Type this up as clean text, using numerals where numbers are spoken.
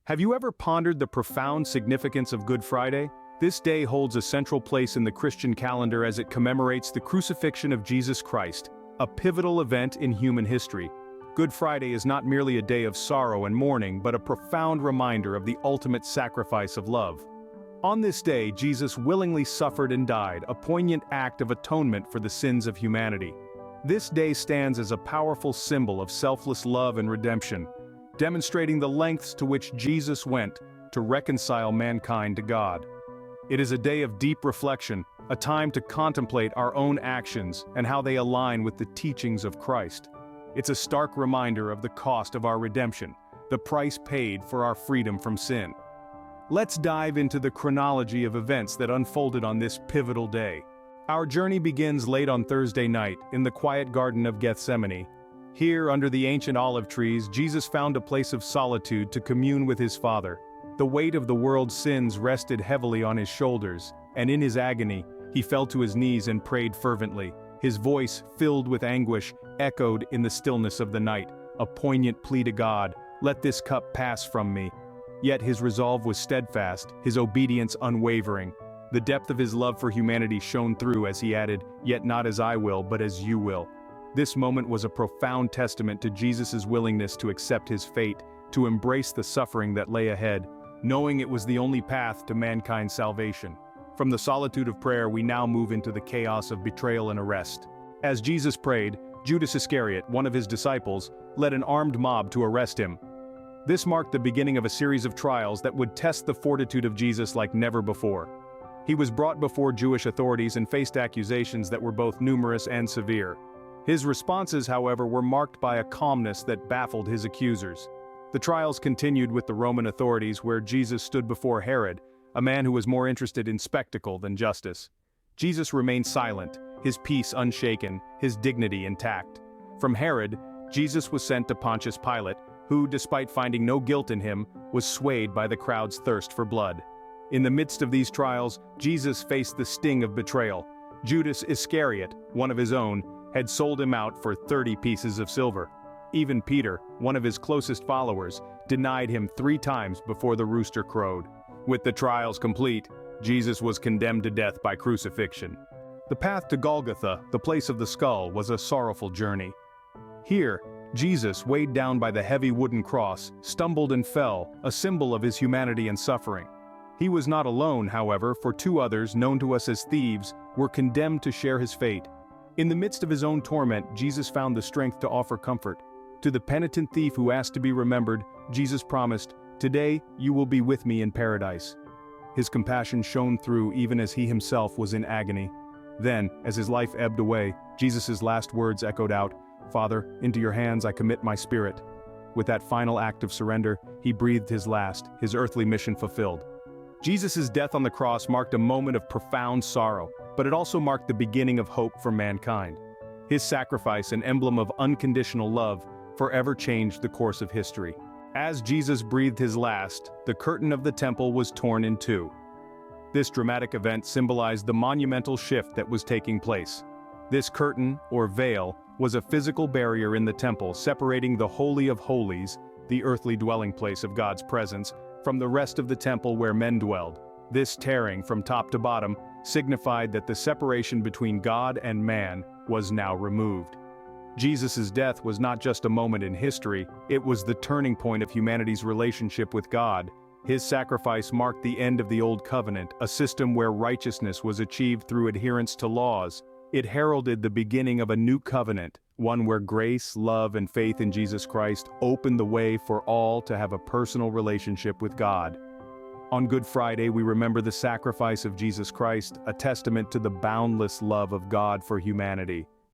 Have you ever pondered the profound significance of Good Friday? This day holds a central place in the Christian calendar as it commemorates the crucifixion of Jesus Christ, a pivotal event in human history. Good Friday is not merely a day of sorrow and mourning, but a profound reminder of the ultimate sacrifice of love. On this day, Jesus willingly suffered and died, a poignant act of atonement for the sins of humanity. This day stands as a powerful symbol of selfless love and redemption, demonstrating the lengths to which Jesus went to reconcile mankind to God. It is a day of deep reflection, a time to contemplate our own actions and how they align with the teachings of Christ. It's a stark reminder of the cost of our redemption, the price paid for our freedom from sin. Let's dive into the chronology of events that unfolded on this pivotal day. Our journey begins late on Thursday night, in the quiet garden of Gethsemane. Here, under the ancient olive trees, Jesus found a place of solitude to commune with his Father. The weight of the world's sins rested heavily on his shoulders, and in his agony, he fell to his knees and prayed fervently. His voice, filled with anguish, echoed in the stillness of the night, a poignant plea to God, "Let this cup pass from me." Yet his resolve was steadfast, his obedience unwavering. The depth of his love for humanity shone through as he added, "Yet not as I will, but as you will." This moment was a profound testament to Jesus' willingness to accept his fate, to embrace the suffering that lay ahead, knowing it was the only path to mankind's salvation. From the solitude of prayer, we now move into the chaos of betrayal and arrest. As Jesus prayed, Judas Iscariot, one of his disciples, led an armed mob to arrest him. This marked the beginning of a series of trials that would test the fortitude of Jesus like never before. He was brought before Jewish authorities and faced accusations that were both numerous and severe. His responses, however, were marked by a calmness that baffled his accusers. The trials continued with the Roman authorities, where Jesus stood before Herod, a man who was more interested in spectacle than justice. Jesus remained silent, his peace unshaken, his dignity intact. From Herod, Jesus was sent to Pontius Pilate, who, despite finding no guilt in him, was swayed by the crowd's thirst for blood. In the midst of these trials, Jesus faced the sting of betrayal. Judas Iscariot, one of his own, had sold him out for 30 pieces of silver. Even Peter, one of his closest followers, denied him 3 times before the rooster crowed. With the trials complete, Jesus was condemned to death by crucifixion. The path to Golgotha, the place of the skull, was a sorrowful journey. Here, Jesus, weighed down by the heavy wooden cross, stumbled and fell, a symbol of his humanity and suffering. He was not alone, however, for 2 others, known to us as thieves, were condemned to share his fate. In the midst of his own torment, Jesus found the strength to offer comfort. To the penitent thief who asked to be remembered, Jesus promised, "Today you will be with me in paradise." His compassion shone through even as he himself was in agony. Then, as his life ebbed away, Jesus' last words echoed out, "Father, into your hands I commit my spirit." With that final act of surrender, he breathed his last, his earthly mission fulfilled. Jesus' death on the cross marked a moment of profound sorrow, but it also marked the beginning of hope for mankind. His sacrifice, an emblem of unconditional love, forever changed the course of history. As Jesus breathed his last, the curtain of the temple was torn in 2. This dramatic event symbolized the monumental shift that was taking place. This curtain, or veil, was a physical barrier in the temple separating the Holy of Holies, the earthly dwelling place of God's presence, from the rest of the temple where men dwelled. This tearing from top to bottom signified that the separation between God and man was now removed. Jesus' death was not just a moment in history, it was the turning point of humanity's relationship with God. His sacrifice marked the end of the Old Covenant, a system where righteousness was achieved through adherence to laws. It heralded the beginning of a new covenant, one where grace, love, and faith in Jesus Christ opened the way for all to have a personal relationship with God. On Good Friday, we remember the sacrifice of Jesus Christ, a testament to the boundless love of God for humanity.